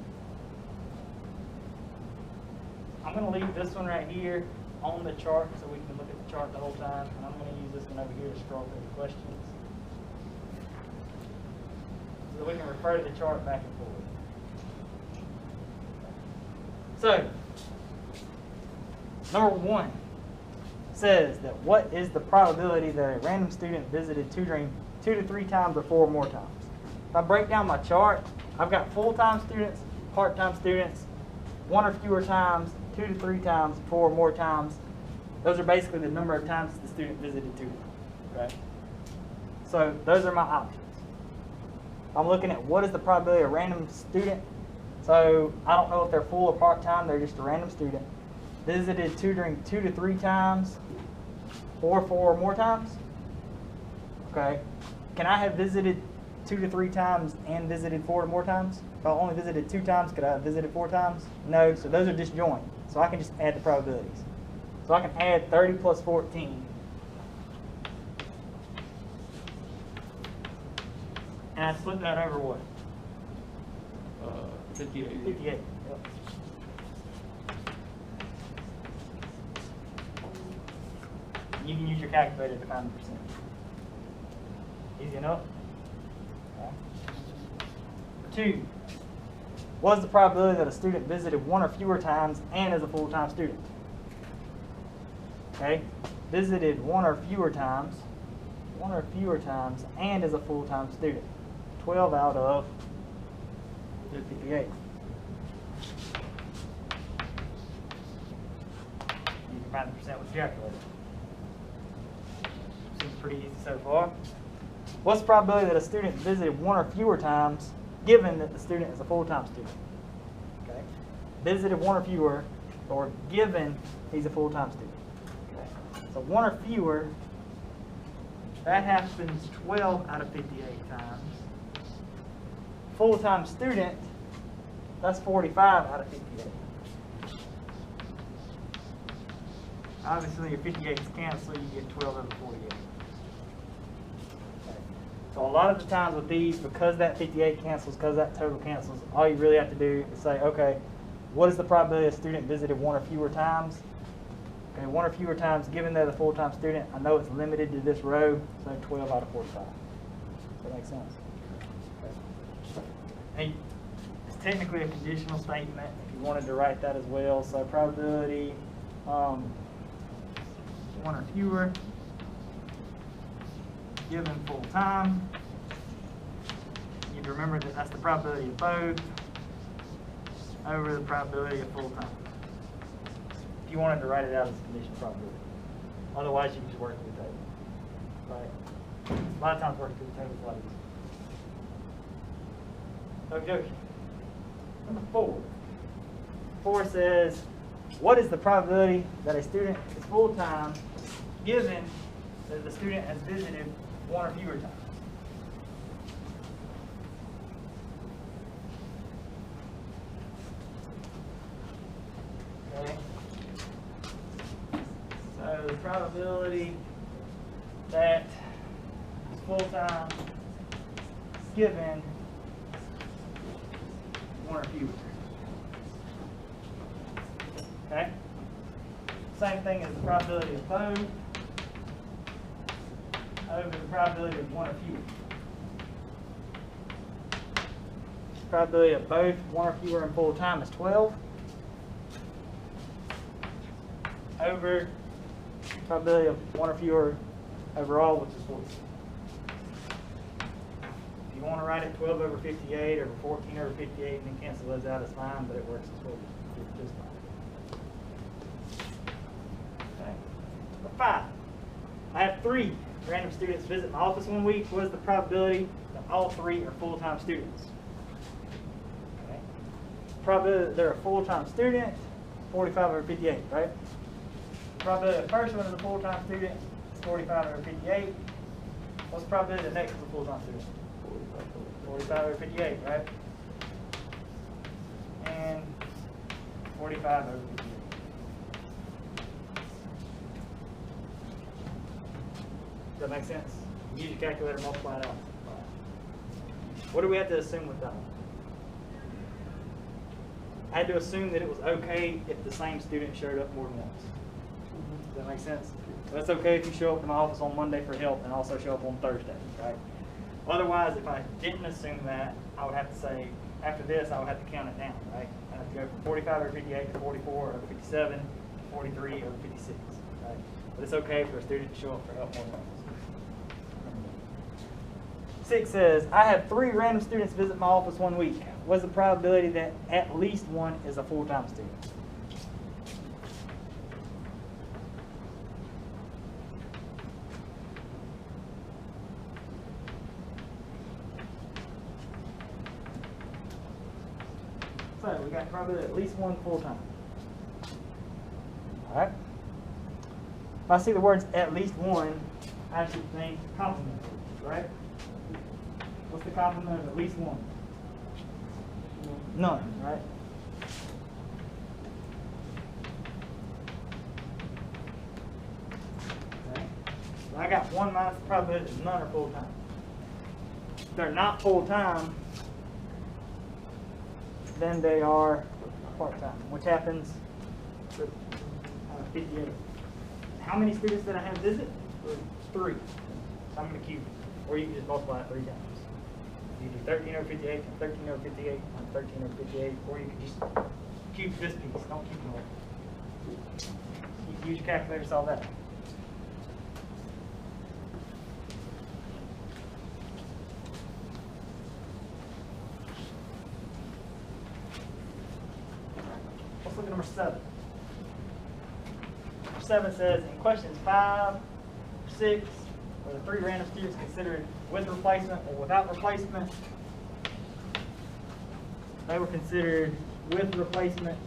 I'm going to leave this one right here on the chart so we can look at the chart the whole time. And I'm going to use this one over here to scroll through the questions, so we can refer to the chart back and forth. So, number 1 says that what is the probability that a random student visited tutoring 2 to 3 times or 4 or more times? If I break down my chart, I've got full-time students, part-time students, 1 or fewer times, 2 to 3 times, 4 or more times. Those are basically the number of times the student visited tutoring. Okay? So those are my options. I'm looking at what is the probability of a random student. So I don't know if they're full or part-time, they're just a random student. Visited tutoring 2 to 3 times, 4 or more times. Okay. Can I have visited 2 to 3 times and visited 4 or more times? If I only visited 2 times, could I have visited 4 times? No, so those are disjoint. So I can just add the probabilities. So I can add 30 plus 14. And I split that over what? 58. 58. Yep. You can use your calculator to find the percent. Easy enough? Okay. 2. What is the probability that a student visited 1 or fewer times and is a full-time student? Okay. Visited 1 or fewer times, and is a full-time student. 12 out of 58. You can find the percent with your calculator. Seems pretty easy so far. What's the probability that a student visited 1 or fewer times given that the student is a full-time student? Okay. Visited 1 or fewer, or given he's a full-time student. Okay. So 1 or fewer, that happens 12 out of 58 times. Full-time student, that's 45 out of 58. Obviously, your 58 is canceled, so you get 12 over 48. So a lot of the times with these, because that 58 cancels, because that total cancels, all you really have to do is say, okay, what is the probability a student visited one or fewer times? Okay, one or fewer times, given they're the full-time student, I know it's limited to this row, so 12 out of 45. Does that make sense? Okay. And it's technically a conditional statement, if you wanted to write that as well. So probability, one or fewer, given full-time. You need to remember that that's the probability of both over the probability of full-time. If you wanted to write it out as a conditional probability. Otherwise, you can just work through the table. Right? A lot of times working through the table is a lot easier. Okay. Number 4. 4 says, what is the probability that a student is full-time given that the student has visited one or fewer times? Okay. So the probability that is full-time given one or fewer. Okay? Same thing as the probability of both over the probability of one or fewer. Probability of both one or fewer in full time is 12 over probability of one or fewer overall, which is 14. If you want to write it 12 over 58 or 14 over 58 and then cancel those out, it's fine, but it works as well. It's just fine. Okay. Number 5. I have 3 random students visit my office one week. What is the probability that all 3 are full-time students? Okay. Probability that they're a full-time student, 45 over 58, right? Probability the first one is a full-time student is 45 over 58. What's the probability the next is a full-time student? 45 over 58, right? And 45 over 58. Does that make sense? Use your calculator, multiply it out. What do we have to assume with that one? I had to assume that it was okay if the same student showed up more than once. Does that make sense? So that's okay if you show up in my office on Monday for help and also show up on Thursday, right? Otherwise, if I didn't assume that, I would have to say, after this, I would have to count it down, right? I have to go from 45 over 58 to 44 over 57 to 43 over 56, right? But it's okay for a student to show up for help more than once. 6 says, I have 3 random students visit my office one week. What's the probability that at least one is a full-time student? So we got probability at least one full-time. All right. If I see the words at least one, I should think complement, right? What's the complement of at least one? None, right? Okay. So I got 1 minus the probability that none are full-time. If they're not full-time, then they are part-time, which happens with 58. How many students did I have visit? 3. So I'm going to cube it, or you can just multiply it 3 times. You do 13 over 58 and 13 over 58 and 13 over 58, or you can just cube this piece. Don't cube more. You can use your calculator to solve that. Let's look at number 7. Number 7 says, in questions 5, 6, were the 3 random students considered with replacement or without replacement? They were considered with replacement.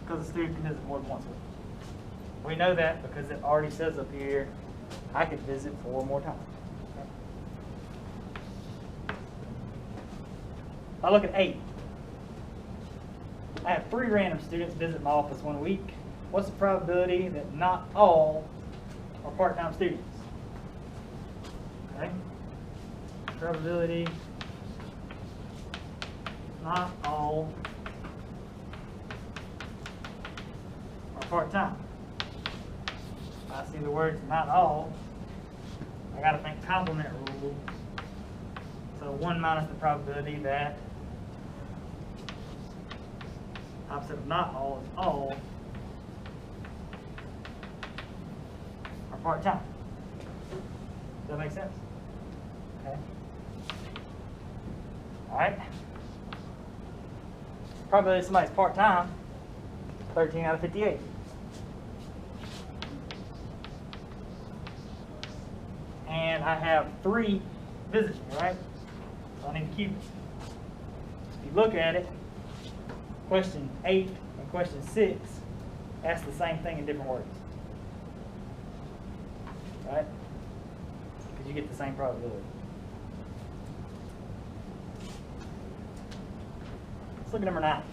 because the student can visit more than once a week. We know that because it already says up here, I could visit 4 more times. If I look at 8, I have 3 random students visit my office 1 week. What's the probability that not all are part-time students? Okay. Probability, not all are part-time. I see the words not all, I gotta think complement rule. So 1 minus the probability that opposite of not all is all are part-time. Does that make sense? Okay. Alright. Probability somebody's part-time, 13 out of 58. And I have 3 visits, right? So I need to keep it. If you look at it, question 8 and question 6 ask the same thing in different words. Right? Because you get the same probability. Let's look at number 9.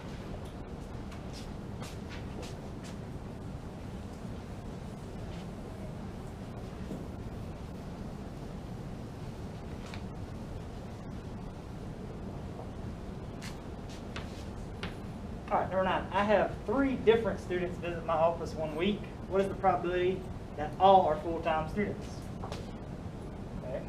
All right, number 9. I have 3 different students visit my office 1 week. What is the probability that all are full-time students? Okay.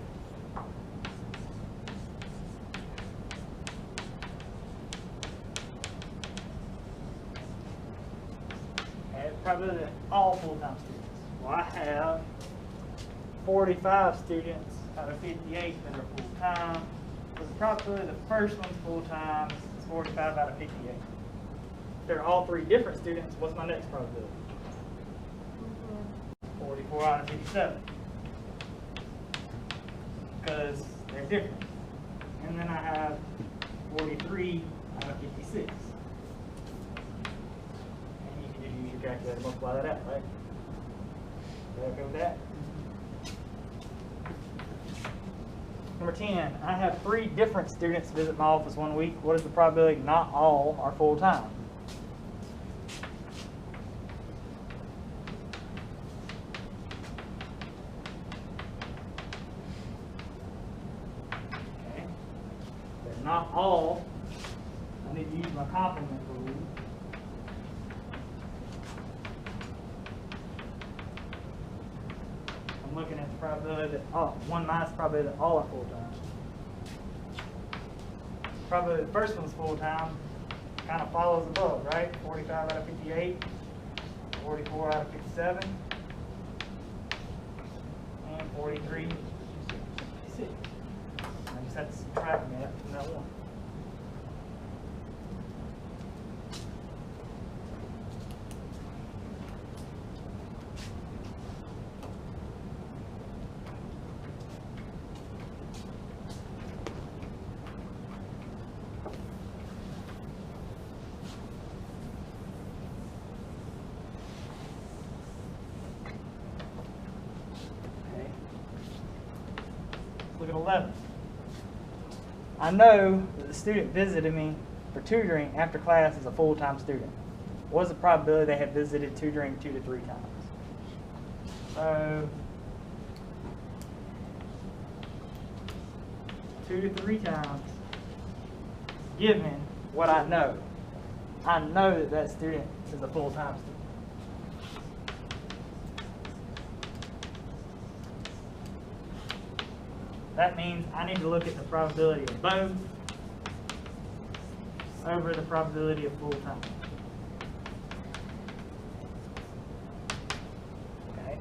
Okay, probability that all full-time students. Well, I have 45 students out of 58 that are full-time. So the probability the first one's full-time is 45 out of 58. If they're all 3 different students, what's my next probability? 44 out of 57. Because they're different. And then I have 43 out of 56. And you can just use your calculator to multiply that out, right? You okay with that? Number 10, I have 3 different students visit my office 1 week. What is the probability not all are full-time? Okay. They're not all. I need to use my complement rule. I'm looking at the probability that 1 minus the probability that all are full-time. Probability the first one's full-time kind of follows above, right? 45 out of 58, 44 out of 57, and 43, 56. I just have to subtract that from that one. Look at 11. I know that the student visited me for tutoring after class is a full-time student. What is the probability they have visited tutoring 2 to 3 times? So, 2 to 3 times, given what I know. I know that that student is a full-time student. That means I need to look at the probability of both over the probability of full-time. Okay.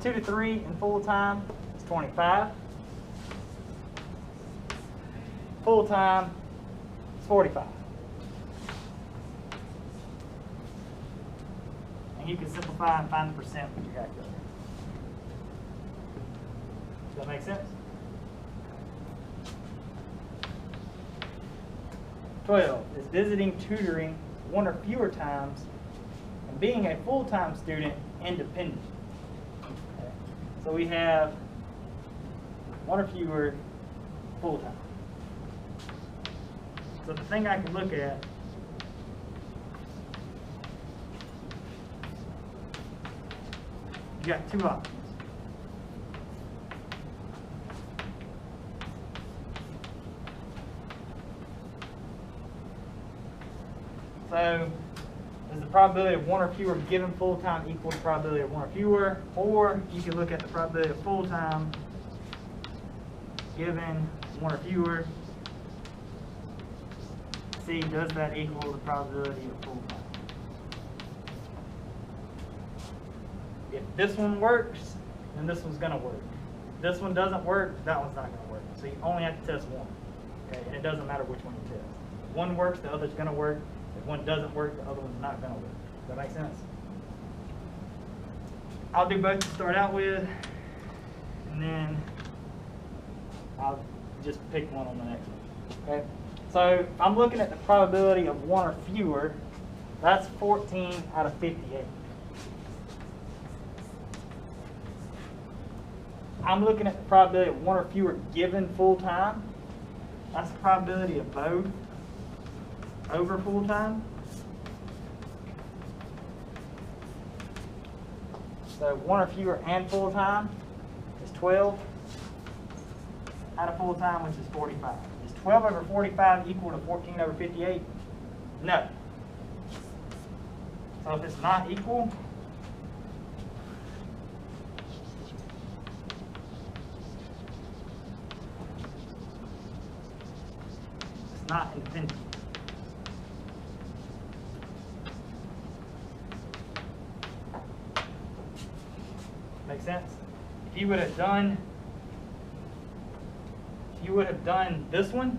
2 to 3 in full-time is 25. Full-time is 45. And you can simplify and find the percent with your calculator. Does that make sense? 12 is visiting tutoring 1 or fewer times and being a full-time student independent. Okay. So we have one or fewer full-time. So the thing I can look at you got two options. So, is the probability of one or fewer given full-time equal to the probability of one or fewer? Or you can look at the probability of full-time given one or fewer. See, does that equal the probability of full-time? If this one works, then this one's going to work. If this one doesn't work, that one's not going to work. So you only have to test one. Okay? And it doesn't matter which one you test. If one works, the other's going to work. If one doesn't work, the other one's not going to work. Does that make sense? I'll do both to start out with, and then I'll just pick one on the next one. Okay? So if I'm looking at the probability of one or fewer, that's 14 out of 58. I'm looking at the probability of one or fewer given full-time. That's the probability of both over full-time. So one or fewer and full-time is 12 out of full-time, which is 45. Is 12 over 45 equal to 14 over 58? No. So if it's not equal, it's not independent. Make sense? If you would have done this one,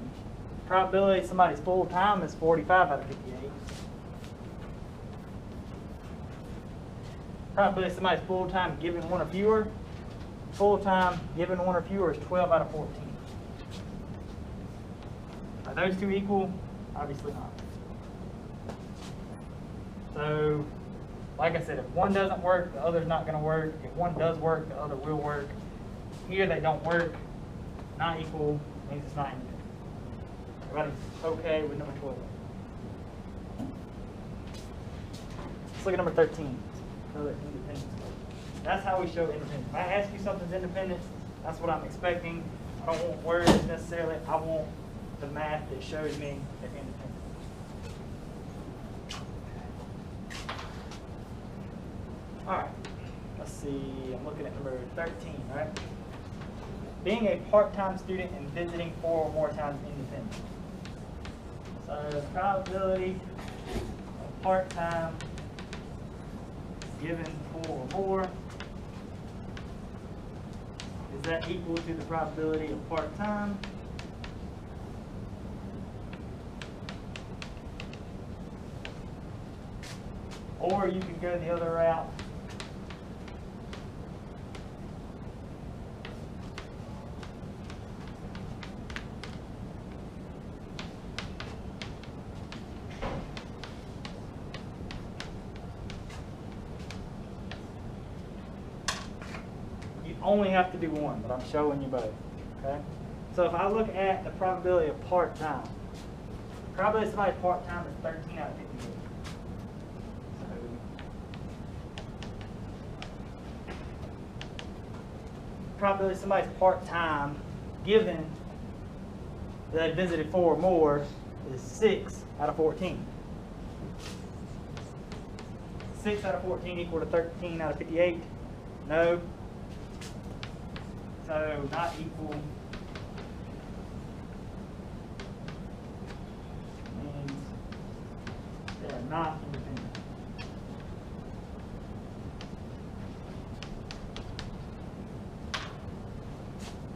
probability somebody's full time is 45 out of 58. Probability somebody's full time given one or fewer, full time given one or fewer is 12 out of 14. Are those two equal? Obviously not. So, like I said, if one doesn't work, the other's not going to work. If one does work, the other will work. Here they don't work. Not equal means it's not independent. Everybody's okay with number 12? Let's look at number 13. Another independence. That's how we show independence. If I ask you something's independent, that's what I'm expecting. I don't want words necessarily. I want the math that shows me they're independent. All right, let's see, I'm looking at number 13, right? Being a part-time student and visiting 4 or more times independent. So the probability of part-time given 4 or more, is that equal to the probability of part-time? Or you can go the other route. You only have to do one, but I'm showing you both. Okay? So if I look at the probability of part-time, the probability of somebody's part-time is 13 out of 58. Probability somebody's part-time given that they visited 4 or more is 6 out of 14. 6 out of 14 equal to 13 out of 58? No. So not equal means they are not independent.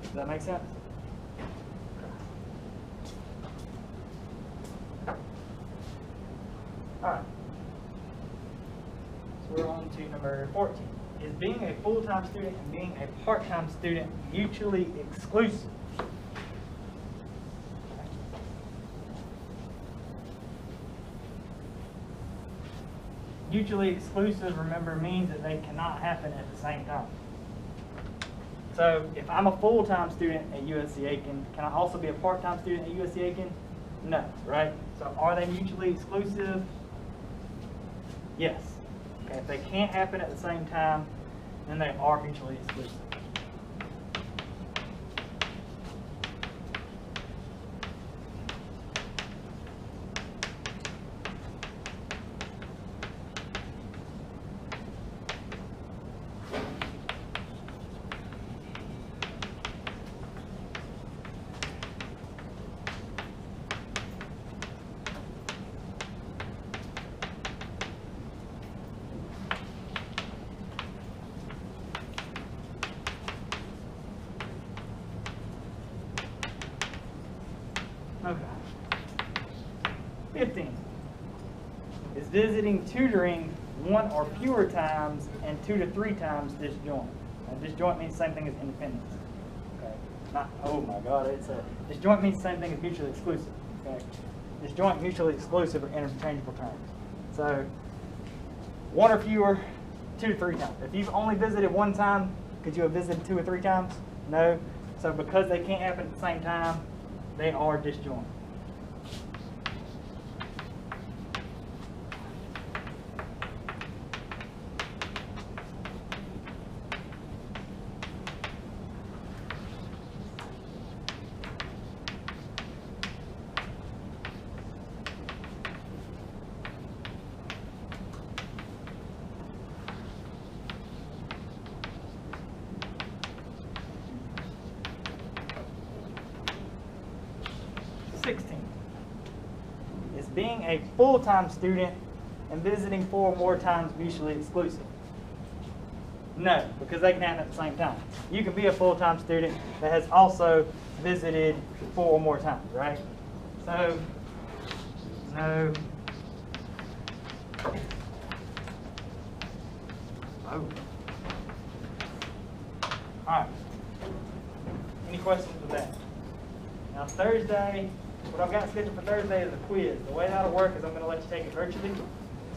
Does that make sense? All right. So we're on to number 14. Is being a full-time student and being a part-time student mutually exclusive? mutually exclusive, remember, means that they cannot happen at the same time. So if I'm a full-time student at USC Aiken, can I also be a part-time student at USC Aiken? No, right? So are they mutually exclusive? Yes. Okay, if they can't happen at the same time, then they are mutually exclusive. Okay. 15 is visiting tutoring 1 or fewer times and 2 to 3 times disjoint. And disjoint means the same thing as independence. Okay. Not, oh my God, disjoint means the same thing as mutually exclusive. Okay. Disjoint, mutually exclusive are interchangeable terms. So 1 or fewer, 2 to 3 times. If you've only visited 1 time, could you have visited 2 or 3 times? No. So because they can't happen at the same time, they are disjoint. Is being a full-time student and visiting 4 or more times mutually exclusive? No, because they can happen at the same time. You can be a full-time student that has also visited 4 or more times, right? So, no. Oh. All right. Any questions with that? Now Thursday, what I've got scheduled for Thursday is a quiz. The way that'll work is I'm going to let you take it virtually.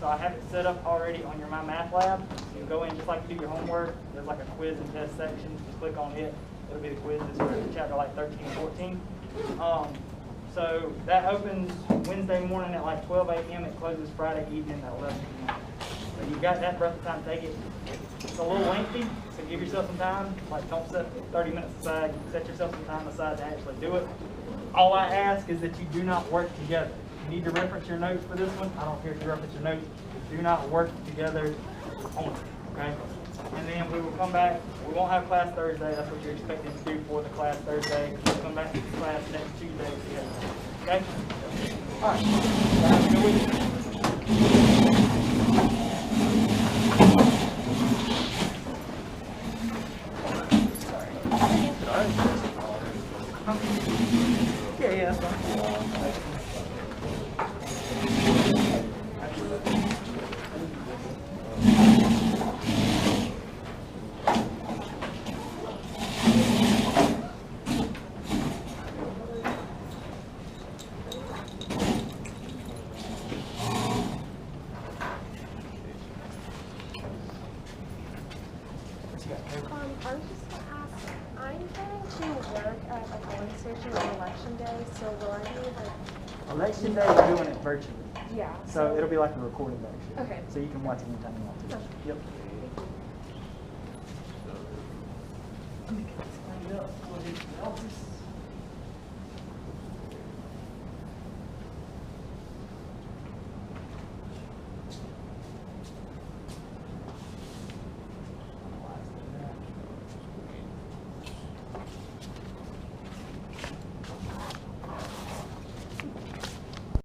So I have it set up already on your My Math Lab. You can go in just like you do your homework. There's like a quiz and test section. Just click on it. It'll be the quiz. This is chapter like 13 and 14. So that opens Wednesday morning at like 12 a.m. It closes Friday evening at 11 p.m. So you've got that breadth of time to take it. It's a little lengthy, so give yourself some time. Like don't set 30 minutes aside. Set yourself some time aside to actually do it. All I ask is that you do not work together. You need to reference your notes for this one. I don't care if you reference your notes. Do not work together only, okay? And then we will come back. We won't have class Thursday. That's what you're expected to do for the class Thursday. We'll come back to class next Tuesday together, okay? All right. Have a good week. Yeah, that's fine. I was just going to ask, I'm going to work at a polling station on election day, so will I be like... Election day, we're doing it virtually. Yeah. So it'll be like a recorded version. Okay. So you can watch it anytime you want to. Okay. Yep.